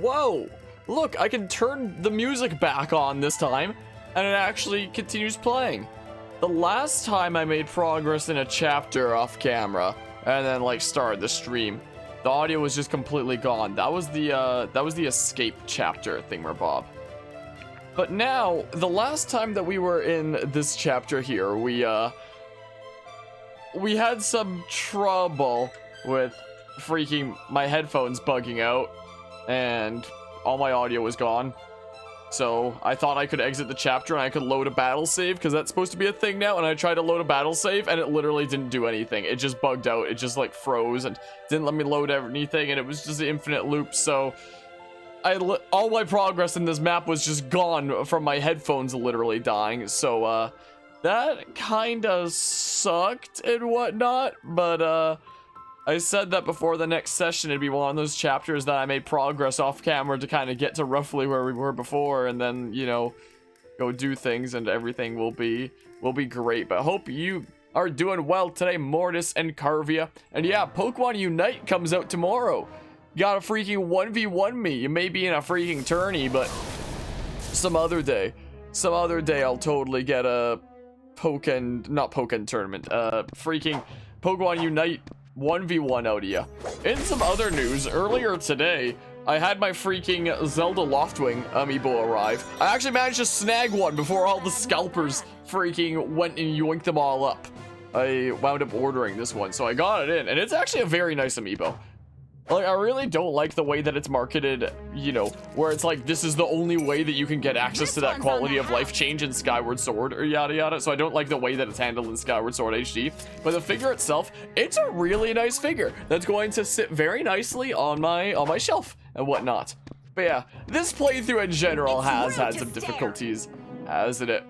Whoa! Look, I can turn the music back on this time, and it actually continues playing. The last time I made progress in a chapter off camera, and then like started the stream, the audio was just completely gone. That was the escape chapter thingamabob. But now, the last time that we were in this chapter here, we had some trouble with freaking my headphones bugging out, and all my audio was gone. So I thought I could exit the chapter and I could load a battle save, because that's supposed to be a thing now, and I tried to load a battle save and it literally didn't do anything. It just bugged out. It just like froze and didn't let me load anything, and it was just an infinite loop. So all my progress in this map was just gone from my headphones literally dying. So that kind of sucked and whatnot, but I said that before the next session it'd be one of those chapters that I made progress off camera to kind of get to roughly where we were before, and then, you know, go do things and everything will be great. But hope you are doing well today, Mortis and Carvia. And yeah, Pokemon Unite comes out tomorrow. You gotta freaking 1v1 me. You may be in a freaking tourney, but some other day I'll totally get a not Pokken tournament, freaking Pokemon Unite 1v1 out of ya. In some other news, earlier today, I had my freaking Zelda Loftwing amiibo arrive. I actually managed to snag one before all the scalpers freaking went and yoinked them all up. I wound up ordering this one, so I got it in, and it's actually a very nice amiibo. Like, I really don't like the way that it's marketed, you know, where it's like, this is the only way that you can get access to that quality of life change in Skyward Sword, or yada yada. So I don't like the way that it's handled in Skyward Sword HD. But the figure itself, it's a really nice figure that's going to sit very nicely on my shelf and whatnot. But yeah, this playthrough in general has had some difficulties, hasn't it?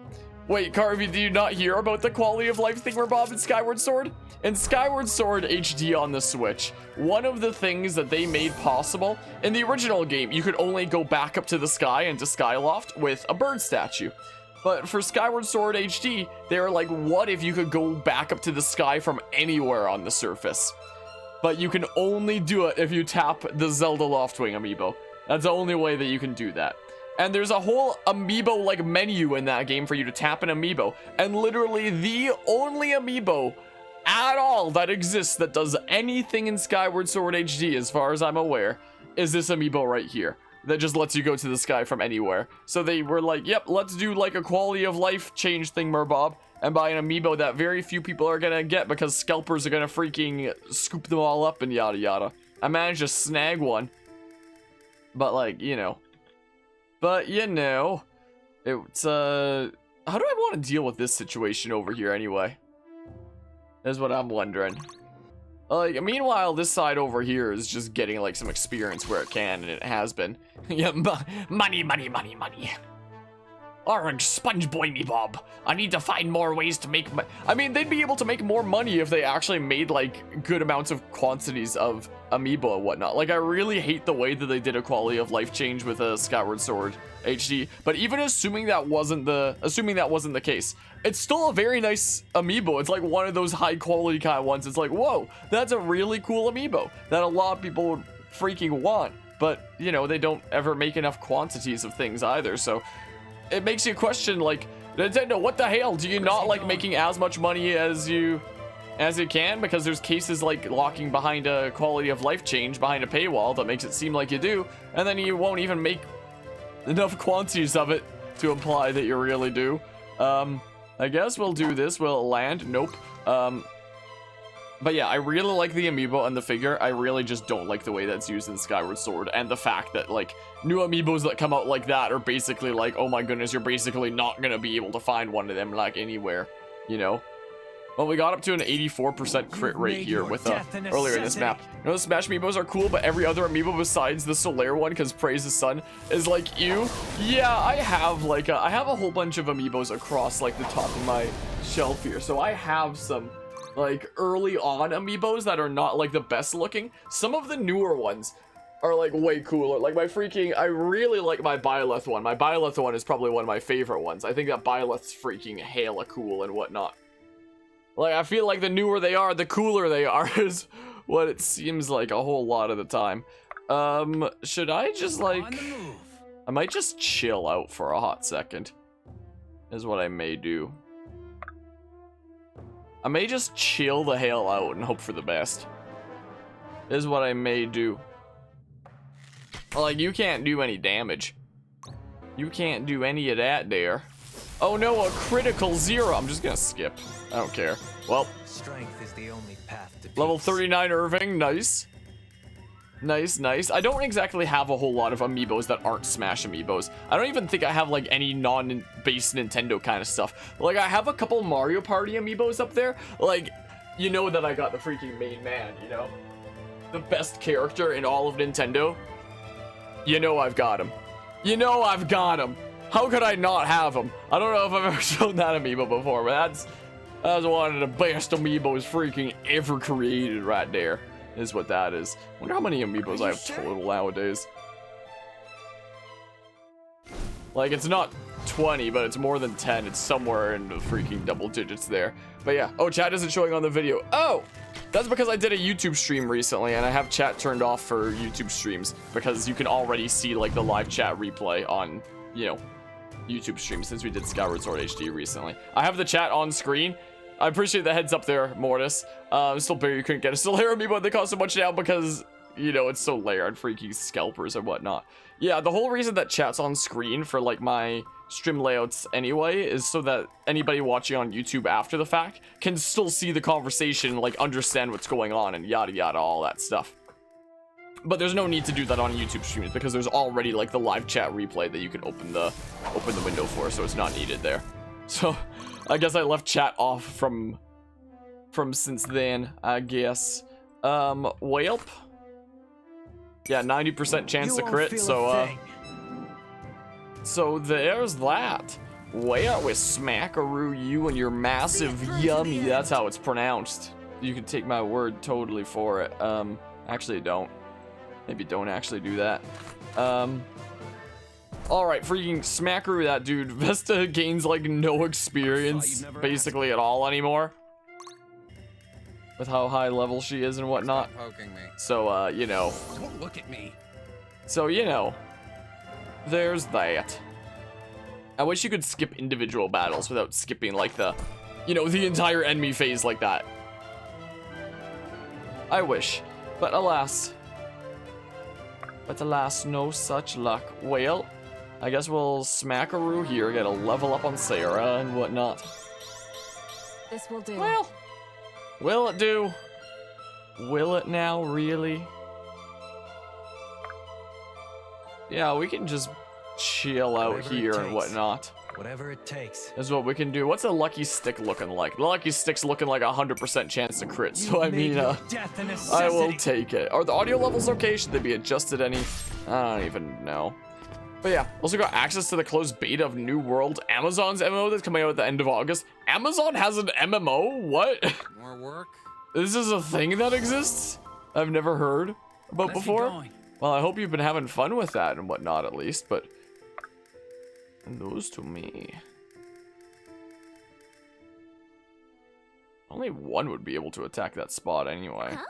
Wait, Carvey, do you not hear about the quality of life thingamabob in Skyward Sword? In Skyward Sword HD on the Switch, one of the things that they made possible, in the original game, you could only go back up to the sky into Skyloft with a bird statue. But for Skyward Sword HD, they were like, what if you could go back up to the sky from anywhere on the surface? But you can only do it if you tap the Zelda Loftwing amiibo. That's the only way that you can do that. And there's a whole amiibo like menu in that game for you to tap an amiibo. And literally the only amiibo at all that exists that does anything in Skyward Sword HD, as far as I'm aware, is this amiibo right here that just lets you go to the sky from anywhere. So they were like, yep, let's do like a quality of life change thingamabob and buy an amiibo that very few people are gonna get because scalpers are gonna freaking scoop them all up and yada yada. I managed to snag one, but like, you know, it's how do I want to deal with this situation over here anyway? Is what I'm wondering. Like, meanwhile, this side over here is just getting like some experience where it can, and it has been. Yeah, money. Orange sponge boy me bob. I need to find more ways to make I mean, they'd be able to make more money if they actually made like good amounts of quantities of amiibo and whatnot. Like, I really hate the way that they did a quality of life change with a Skyward Sword HD. But even assuming that wasn't the case, it's still a very nice amiibo. It's like one of those high quality kind of ones. It's like, whoa, that's a really cool amiibo that a lot of people would freaking want. But, you know, they don't ever make enough quantities of things either. So it makes you question, like, Nintendo, what the hell? Do you not like making as much money as you can? Because there's cases like locking behind a quality of life change behind a paywall that makes it seem like you do, and then you won't even make enough quantities of it to imply that you really do. I guess we'll do this. Will it land? Nope. But yeah, I really like the amiibo and the figure. I really just don't like the way that's used in Skyward Sword, and the fact that, like, new amiibos that come out like that are basically like, oh my goodness, you're basically not gonna be able to find one of them, like, anywhere, you know? Well, we got up to an 84% crit rate here with, earlier in this map. You know, the Smash amiibos are cool, but every other amiibo besides the Solaire one, because Praise the Sun, is like, ew. Yeah, I have, like, I have a whole bunch of amiibos across, like, the top of my shelf here, so I have some, like, early on amiibos that are not like the best looking. Some of the newer ones are like way cooler. Like I really like my Byleth one. My Byleth one is probably one of my favorite ones. I think that Byleth's freaking hella cool and whatnot. Like, I feel like the newer they are, the cooler they are is what it seems like a whole lot of the time. Should I just like... I might just chill out for a hot second. Is what I may do. I may just chill the hell out and hope for the best. Is what I may do. Like, you can't do any damage. You can't do any of that there. Oh no, a critical 0. I'm just gonna skip. I don't care. Well, strength is the only path to peace. Level 39 Irving, nice. Nice, nice. I don't exactly have a whole lot of amiibos that aren't Smash amiibos. I don't even think I have like any non-base Nintendo kind of stuff. Like, I have a couple Mario Party amiibos up there. Like, you know that I got the freaking main man, you know? The best character in all of Nintendo. You know I've got him. You know I've got him. How could I not have him? I don't know if I've ever shown that amiibo before, but that's one of the best amiibos freaking ever created right there. Is what that is. Wonder how many amiibos I have total nowadays. Like, it's not 20, but it's more than 10. It's somewhere in the freaking double digits there. But yeah. Oh, chat isn't showing on the video. Oh! That's because I did a YouTube stream recently, and I have chat turned off for YouTube streams, because you can already see, like, the live chat replay on, you know, YouTube streams, since we did Skyward Sword HD recently. I have the chat on screen. I appreciate the heads up there, Mortis. Still bitter you couldn't get a Solera amiibo. They cost so much now because, you know, it's so layered on freaking scalpers and whatnot. Yeah, the whole reason that chat's on screen for, like, my stream layouts anyway is so that anybody watching on YouTube after the fact can still see the conversation, like, understand what's going on and yada yada, all that stuff. But there's no need to do that on YouTube streams because there's already, like, the live chat replay that you can open the window for, so it's not needed there. So, I guess I left chat off from since then, I guess. Whelp? Yeah, 90% chance to crit, so there's that. Way out with Smackaroo, you and your massive yummy, that's how it's pronounced. You can take my word totally for it. Actually don't. Maybe don't actually do that. Alright, freaking Smackaroo that dude. Vesta gains like no experience basically at all anymore. With how high level she is and whatnot. So, you know. Don't look at me. So, you know. There's that. I wish you could skip individual battles without skipping like the, you know, the entire enemy phase like that. I wish. But alas. No such luck. Well, I guess we'll Smackaroo here, get a level up on Sarah and whatnot. This will do. Well, will it do? Will it now, really? Yeah, we can just chill out here and whatnot. Whatever it takes. Is what we can do. What's a lucky stick looking like? The lucky stick's looking like 100% chance to crit. So I mean, I will take it. Are the audio levels okay? Should they be adjusted any? I don't even know. But yeah, also got access to the closed beta of New World, Amazon's MMO that's coming out at the end of August. Amazon has an MMO? What? More work? This is a thing that exists? I've never heard about before. Well, I hope you've been having fun with that and whatnot at least, but... And those to me. Only one would be able to attack that spot anyway. Huh?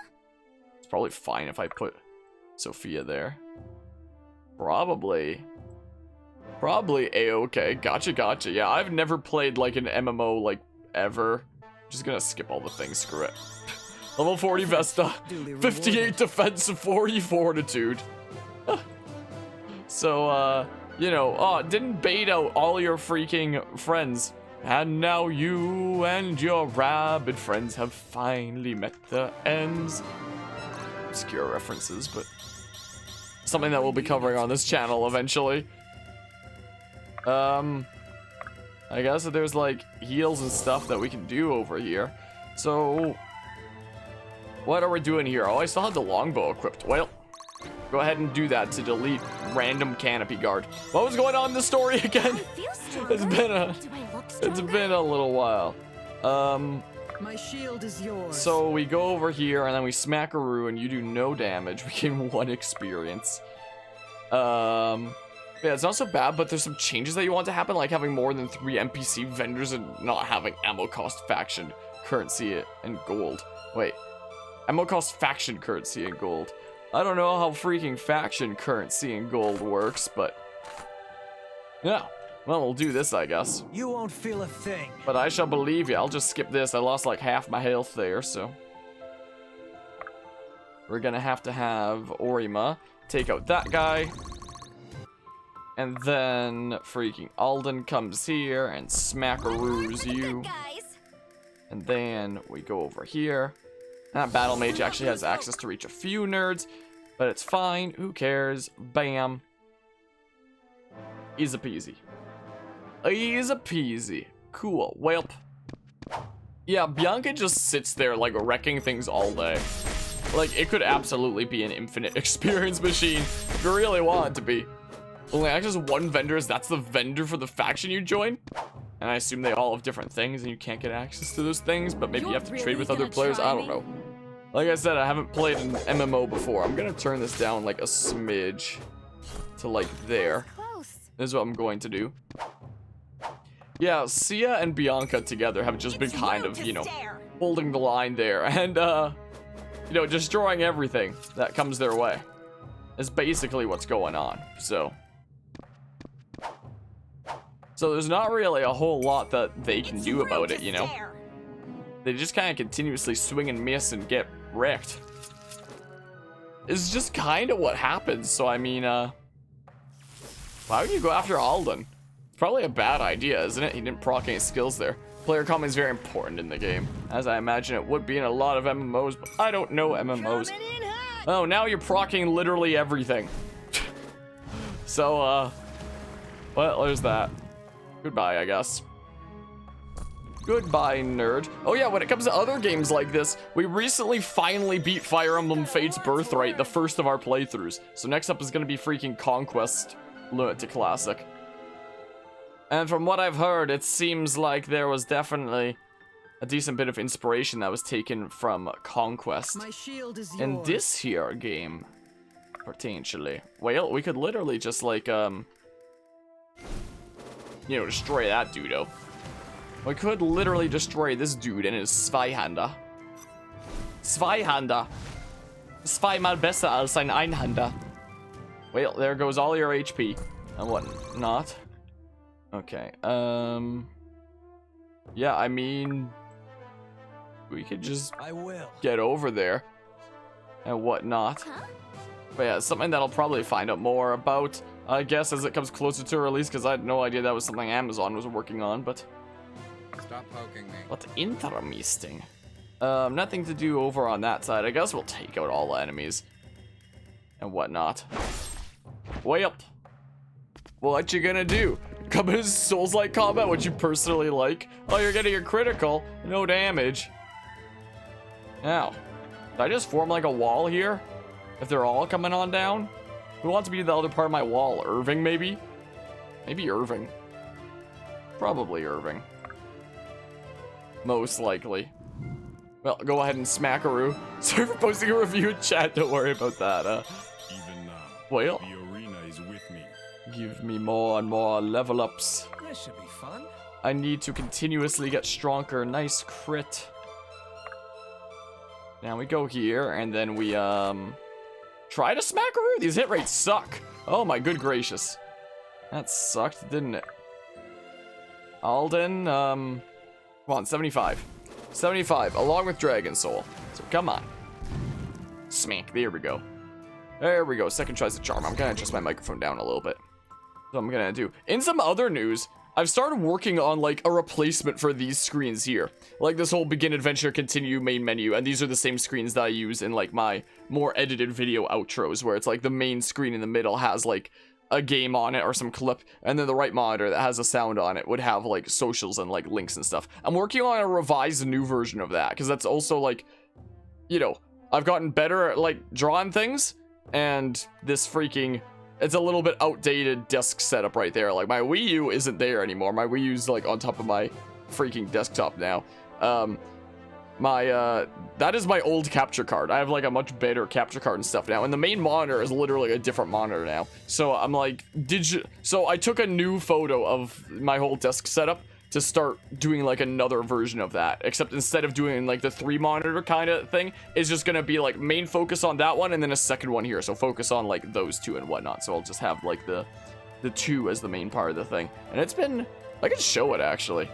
It's probably fine if I put Sophia there. Probably a-okay. Gotcha. Yeah, I've never played like an MMO like ever. Just gonna skip all the things, screw it. Level 40 Vesta, 58 defense, 40 fortitude. So, you know, didn't bait out all your freaking friends. And now you and your rabid friends have finally met the ends. Obscure references, but something that we'll be covering on this channel eventually. I guess that there's like heals and stuff that we can do over here. So, what are we doing here? Oh, I still have the longbow equipped. Well, go ahead and do that to delete random canopy guard. What was going on in the story again? It's been a little while. My shield is yours. So we go over here and then we Smackaroo and you do no damage. We gain 1 experience. Yeah, it's not so bad, but there's some changes that you want to happen, like having more than 3 NPC vendors and not having ammo cost faction currency and gold. Wait, ammo cost faction currency and gold. I don't know how freaking faction currency and gold works, but yeah. Well, we'll do this, I guess. You won't feel a thing. But I shall believe you. I'll just skip this. I lost like half my health there, so we're gonna have Orima take out that guy. And then freaking Alden comes here and smackaroos you. And then we go over here. That battle mage actually has access to reach a few nerds, but it's fine. Who cares? Bam. Easy peasy. Easy peasy. Cool. Well, yeah, Bianca just sits there like wrecking things all day. Like, it could absolutely be an infinite experience machine if you really want it to be. Only access one vendor is that's the vendor for the faction you join. And I assume they all have different things and you can't get access to those things, but maybe you have to trade with other players. I don't know. Like I said, I haven't played an MMO before. I'm gonna turn this down like a smidge to like there. This is what I'm going to do. Yeah, Sia and Bianca together have just been kind of, you know, holding the line there and, you know, destroying everything that comes their way. Is basically what's going on. So there's not really a whole lot that they can do about it, you know? They just kind of continuously swing and miss and get wrecked. It's just kind of what happens. So, I mean, why would you go after Alden? It's probably a bad idea, isn't it? He didn't proc any skills there. Player comment is very important in the game, as I imagine it would be in a lot of MMOs, but I don't know MMOs. Oh, now you're proccing literally everything. So, well, there's that. Goodbye, I guess. Goodbye, nerd. Oh yeah, when it comes to other games like this, we recently finally beat Fire Emblem Fates Birthright, the first of our playthroughs. So next up is going to be freaking Conquest Lunatic Classic. And from what I've heard, it seems like there was definitely a decent bit of inspiration that was taken from Conquest My shield is yours. in this here game, potentially. Well, we could literally just like, you know, destroy that dude-o. We could literally destroy this dude and his Zweihander. Zweihander. Zweimal besser als ein Einhander. Well, there goes all your HP and whatnot. Okay, yeah, I mean, we could just get over there and whatnot. But yeah, something that I'll probably find out more about, I guess, as it comes closer to release, because I had no idea that was something Amazon was working on, but Stop poking me. what interesting. Nothing to do over on that side. I guess we'll take out all the enemies and whatnot. Way up. What you gonna do? Come in Souls-like combat, what you personally like? Oh, you're getting a critical, no damage. Now, did I just form like a wall here? If they're all coming on down? Who wants to be the other part of my wall? Irving, maybe? Maybe Irving. Probably Irving. Most likely. Well, go ahead and smackaroo. Sorry for posting a review in chat, don't worry about that. Even now, Well, the arena is with me. give me more and more level ups. This should be fun. I need to continuously get stronger. Nice crit. Now we go here, and then we, try to smackaroo. These hit rates suck. Oh my good gracious. That sucked, didn't it? Alden, come on, 75. 75, along with Dragon Soul. So come on. Smack, there we go. There we go, second tries the charm. I'm gonna adjust my microphone down a little bit. So I'm gonna do. In some other news, I've started working on like a replacement for these screens here. Like this whole begin adventure, continue, main menu, and these are the same screens that I use in like my more edited video outros, where it's like the main screen in the middle has like a game on it or some clip, and then the right monitor that has a sound on it would have like socials and like links and stuff. I'm working on a revised new version of that, because that's also like, you know, I've gotten better at like drawing things, and this freaking, it's a little bit outdated desk setup right there. Like my Wii U isn't there anymore. My Wii U's like on top of my freaking desktop now. That is my old capture card. I have like a much better capture card and stuff now, and the main monitor is literally a different monitor now. So I'm like, so I took a new photo of my whole desk setup to start doing like another version of that, except instead of doing like the 3 monitor kind of thing, it's just gonna be like main focus on that one and then a second one here, so focus on like those 2 and whatnot. So I'll just have like the 2 as the main part of the thing. And it's been, I can show it actually.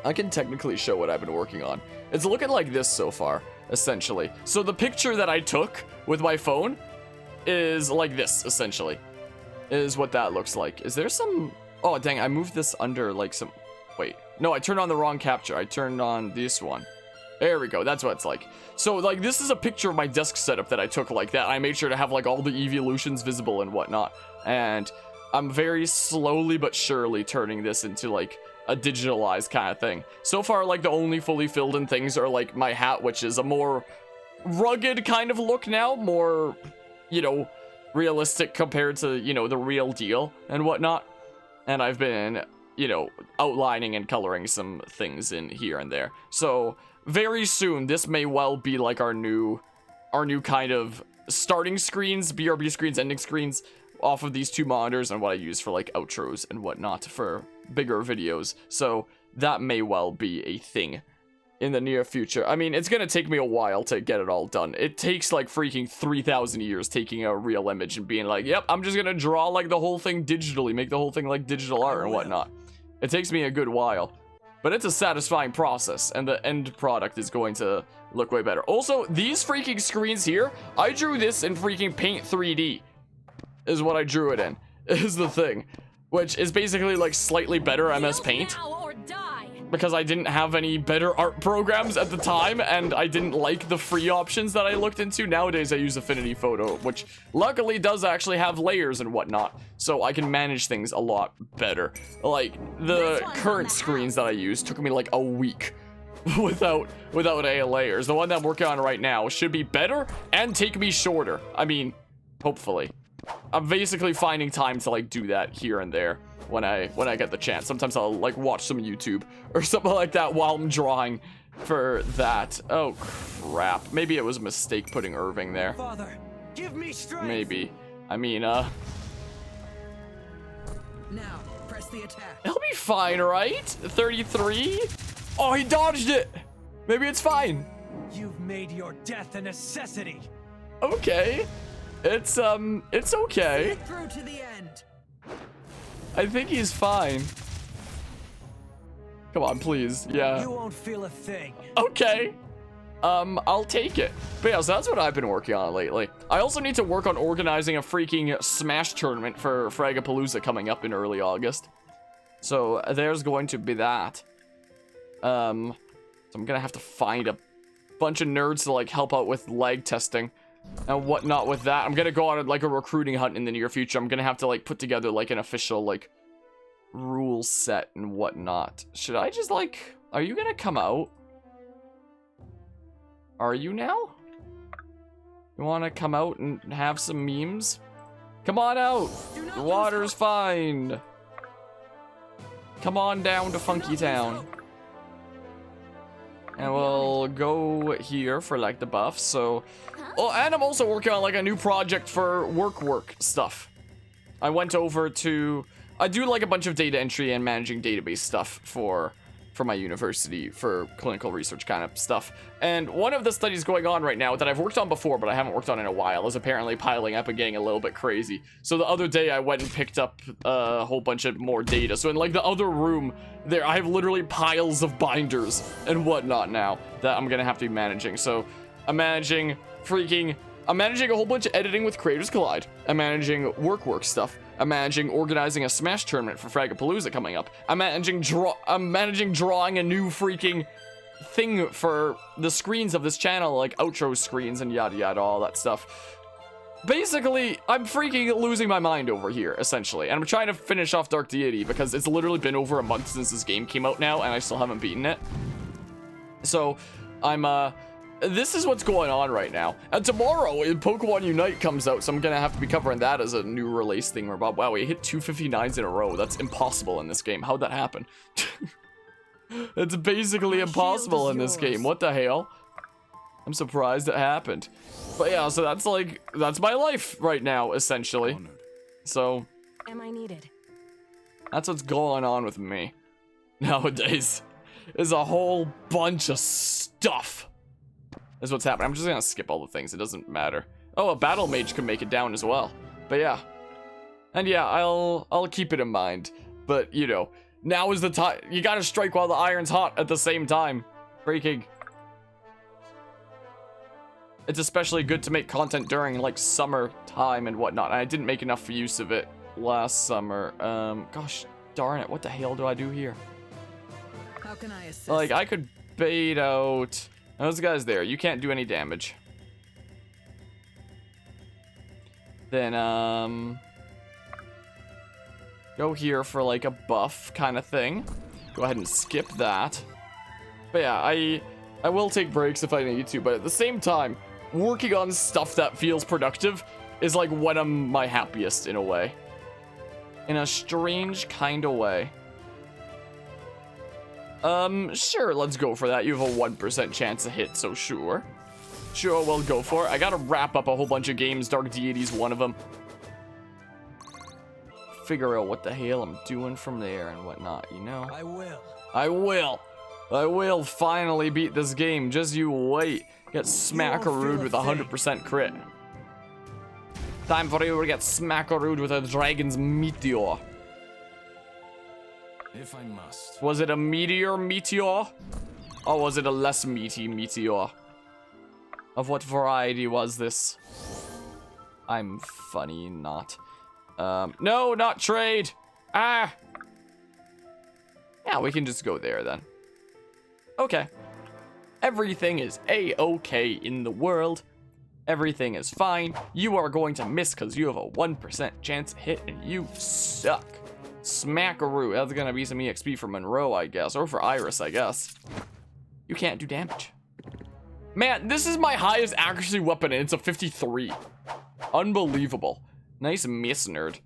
I can technically show what I've been working on. It's looking like this so far, essentially. So the picture that I took with my phone is like this, essentially, is what that looks like. Is there some, oh dang, I moved this under like some, wait, no, I turned on the wrong capture. I turned on this one. There we go, that's what it's like. So like this is a picture of my desk setup that I took like that. I made sure to have like all the evolutions visible and whatnot. And I'm very slowly but surely turning this into like a digitalized kind of thing. So far, like the only fully filled in things are like my hat, which is a more rugged kind of look now, more, you know, realistic compared to, you know, the real deal and whatnot. And I've been, you know, outlining and coloring some things in here and there. So very soon, this may well be like our new kind of starting screens, BRB screens, ending screens off of these 2 monitors, and what I use for like outros and whatnot for bigger videos. So that may well be a thing in the near future. I mean, it's gonna take me a while to get it all done. It takes like freaking 3,000 years taking a real image and being like, yep, I'm just gonna draw like the whole thing digitally, make the whole thing like digital art and whatnot. It takes me a good while, but it's a satisfying process, and the end product is going to look way better. Also, these freaking screens here, I drew this in freaking Paint 3D, is what I drew it in, is the thing, which is basically like slightly better MS Paint, because I didn't have any better art programs at the time, and I didn't like the free options that I looked into. Nowadays I use Affinity Photo, which luckily does actually have layers and whatnot, so I can manage things a lot better. Like the current screens that I use took me like a week without any layers. The one that I'm working on right now should be better and take me shorter. I mean, hopefully. I'm basically finding time to like do that here and there when I get the chance. Sometimes I'll like watch some YouTube or something like that while I'm drawing for that. Oh crap, maybe it was a mistake putting Irving there. Father, give me strength. Maybe. I mean, Now, press the attack. he'll be fine, right? 33? Oh, he dodged it. Maybe it's fine. You've made your death a necessity. Okay. It's okay. Through to the end. I think he's fine. Come on, please. Yeah. You won't feel a thing. Okay. I'll take it. But yeah, so that's what I've been working on lately. I also need to work on organizing a freaking Smash tournament for Fragapalooza coming up in early August. So there's going to be that. So I'm gonna have to find a bunch of nerds to like help out with lag testing and whatnot with that. I'm gonna go on like a recruiting hunt in the near future. I'm gonna have to like put together like an official like rule set and whatnot. Should I just like, are you gonna come out? Are you now? You wanna come out and have some memes? Come on out. The water's fine. Come on down to Funky Town. And we'll go here for like the buffs. So, oh, and I'm also working on like a new project for work stuff. I went over to, I do like a bunch of data entry and managing database stuff for my university for clinical research kind of stuff. And one of the studies going on right now that I've worked on before, but I haven't worked on in a while, is apparently piling up and getting a little bit crazy. So the other day I went and picked up a whole bunch of more data. So in like the other room there, I have literally piles of binders and whatnot now that I'm gonna have to be managing. So I'm managing a whole bunch of editing with Creators Collide. I'm managing work stuff. I'm managing organizing a Smash tournament for Fragapalooza coming up. I'm managing drawing a new freaking thing for the screens of this channel, like outro screens and yada yada, all that stuff. Basically, I'm freaking losing my mind over here, essentially. And I'm trying to finish off Dark Deity because it's literally been over a month since this game came out now, and I still haven't beaten it. So, this is what's going on right now. And tomorrow, Pokemon Unite comes out, so I'm gonna have to be covering that as a new release thing. Where, wow, we hit 259s in a row. That's impossible in this game. How'd that happen? It's basically impossible in this game. What the hell? I'm surprised it happened. But yeah, so that's my life right now, essentially. Honored. So, Am I needed? that's what's going on with me. nowadays. There's a whole bunch of stuff. Is what's happening. I'm just gonna skip all the things. It doesn't matter. Oh, a battle mage can make it down as well. But yeah. And yeah, I'll keep it in mind. But, you know, now is the time. You gotta strike while the iron's hot at the same time. Freaking. It's especially good to make content during, like, summer time and whatnot. And I didn't make enough use of it last summer. Gosh darn it. What the hell do I do here? How can I assist? Like, I could bait out... Those guys there. You can't do any damage. Then, go here for, like, a buff kind of thing. Go ahead and skip that. But yeah, I will take breaks if I need to. But at the same time, working on stuff that feels productive is, like, when I'm my happiest, in a way. In a strange kind of way. Sure, let's go for that. You have a 1% chance to hit, so sure. Sure, we'll go for it. I gotta wrap up a whole bunch of games. Dark Deity's one of them. Figure out what the hell I'm doing from there and whatnot, you know? I will finally beat this game. Just you wait. Get smackarooed with 100% crit. Time for you to get smackarooed with a dragon's meteor. If I must. Was it a meteor? Or was it a less meaty meteor? Of what variety was this? I'm funny, not. No, not trade! Ah! Yeah, we can just go there then. Okay. Everything is A-okay in the world. Everything is fine. You are going to miss because you have a 1% chance to hit and you suck. Smackaroo. That's gonna be some EXP for Monroe, I guess. Or for Iris, I guess. You can't do damage. Man, this is my highest accuracy weapon and it's a 53. Unbelievable. Nice miss, nerd.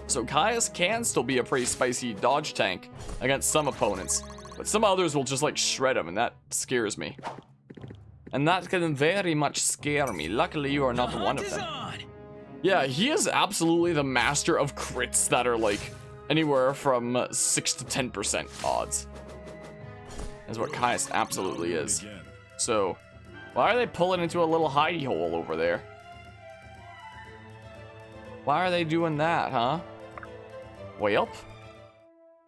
So Caius can still be a pretty spicy dodge tank against some opponents. But some others will just like shred him and that scares me. And that can very much scare me. Luckily you are not one of them. Yeah, he is absolutely the master of crits that are like anywhere from 6 to 10% odds. Is what Caius absolutely is. So, why are they pulling into a little hidey hole over there? Why are they doing that, huh? Well,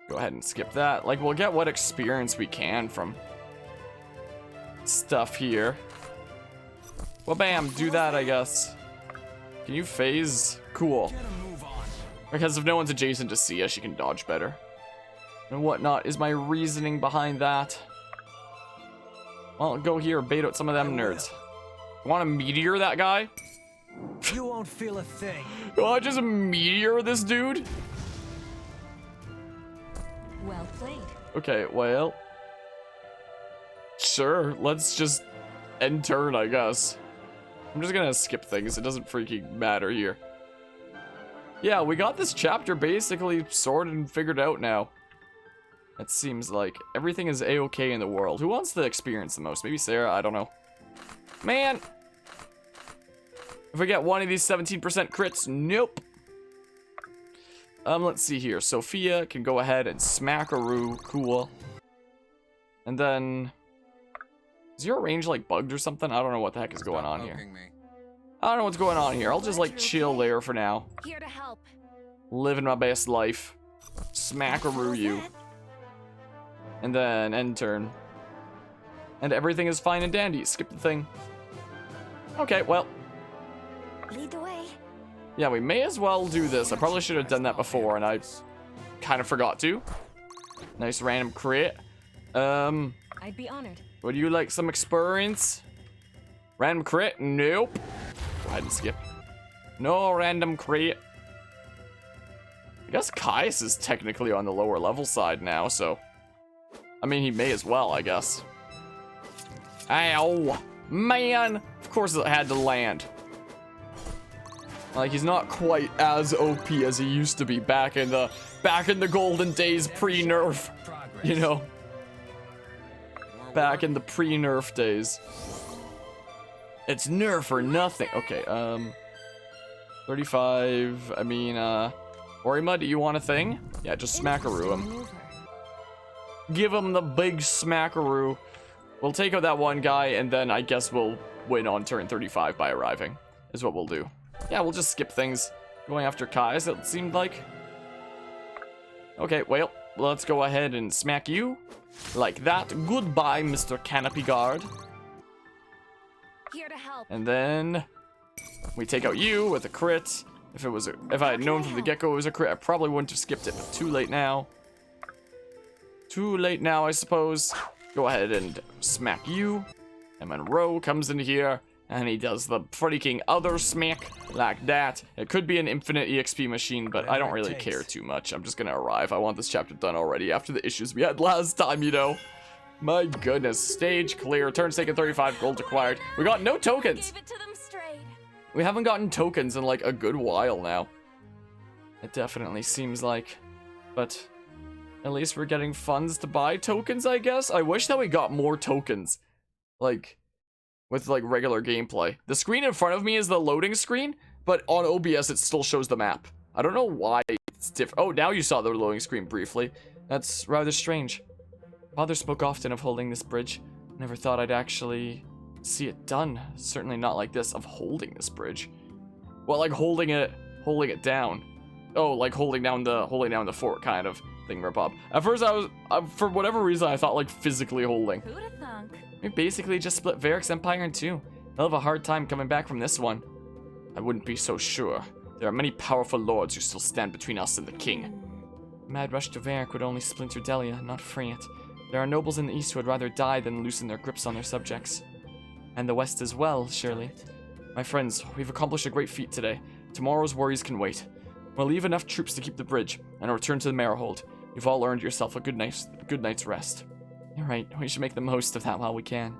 go ahead and skip that. Like, we'll get what experience we can from stuff here. Well, bam, do that, I guess. Can you phase? Cool. Because if no one's adjacent to see us, you can dodge better. And whatnot is my reasoning behind that. Well, go here, bait out some of them nerds. Want to meteor that guy? You won't feel a thing. Do I just meteor this dude? Well played. Okay, well. Sure, let's just end turn, I guess. I'm just gonna skip things, it doesn't freaking matter here. Yeah, we got this chapter basically sorted and figured out now. It seems like everything is A-okay in the world. Who wants the experience the most? Maybe Sarah, I don't know. Man! If we get one of these 17% crits, nope. Let's see here. Sophia can go ahead and smackaroo, cool. And then... Is your range like bugged or something? I don't know what the heck is going on here. I don't know what's going on here. I'll just like chill there for now. Here to help. Living my best life. Smackaroo you. And then end turn. And everything is fine and dandy. Skip the thing. Okay, well. Lead the way. Yeah, we may as well do this. I probably should have done that before and I kind of forgot to. Nice random crit. I'd be honored. Would you like some experience? Random crit? Nope. Go ahead and skip. No random crit. I guess Caius is technically on the lower level side now, so... I mean, he may as well, I guess. Ow! Man! Of course it had to land. Like, he's not quite as OP as he used to be back in the golden days pre-nerf. You know? Back in the pre-nerf days. It's nerf or nothing. Okay, 35, I mean, Orima, do you want a thing? Yeah, just smackaroo him. give him the big smackaroo. We'll take out that one guy, and then I guess we'll win on turn 35 by arriving, is what we'll do. Yeah, we'll just skip things. Going after Kai's, it seemed like. Okay, well, let's go ahead and smack you. Like that. Goodbye, Mr. Canopy Guard. Here to help. And then we take out you with a crit. If I had known from the get-go it was a crit, I probably wouldn't have skipped it, but too late now. Too late now, I suppose. Go ahead and smack you. And Monroe comes in here, and he does the freaking other smack like that. It could be an infinite EXP machine, but I don't really care too much. I'm just gonna arrive. I want this chapter done already after the issues we had last time, you know. My goodness. Stage clear. Turns taken 35. Gold acquired. We got no tokens. Gave it to them straight. We haven't gotten tokens in like a good while now. It definitely seems like. But at least we're getting funds to buy tokens, I guess. I wish that we got more tokens. Like, with like regular gameplay. The screen in front of me is the loading screen, but on OBS it still shows the map. I don't know why it's different. Oh, now you saw the loading screen briefly. That's rather strange. Father spoke often of holding this bridge. Never thought I'd actually see it done. Certainly not like this, of holding this bridge. Well, like holding it down. Oh, like holding down the fort kind of thing, Bob. At first I was, for whatever reason, I thought like physically holding. Who'da thunk? We basically just split Varric's empire in two. I'll have a hard time coming back from this one. I wouldn't be so sure. There are many powerful lords who still stand between us and the king. The mad rush to Varric would only splinter Delia, not free it. There are nobles in the east who would rather die than loosen their grips on their subjects. And the west as well, surely. My friends, we've accomplished a great feat today. Tomorrow's worries can wait. We'll leave enough troops to keep the bridge, and return to the Marehold. You've all earned yourself a good night's rest. You're right, we should make the most of that while we can.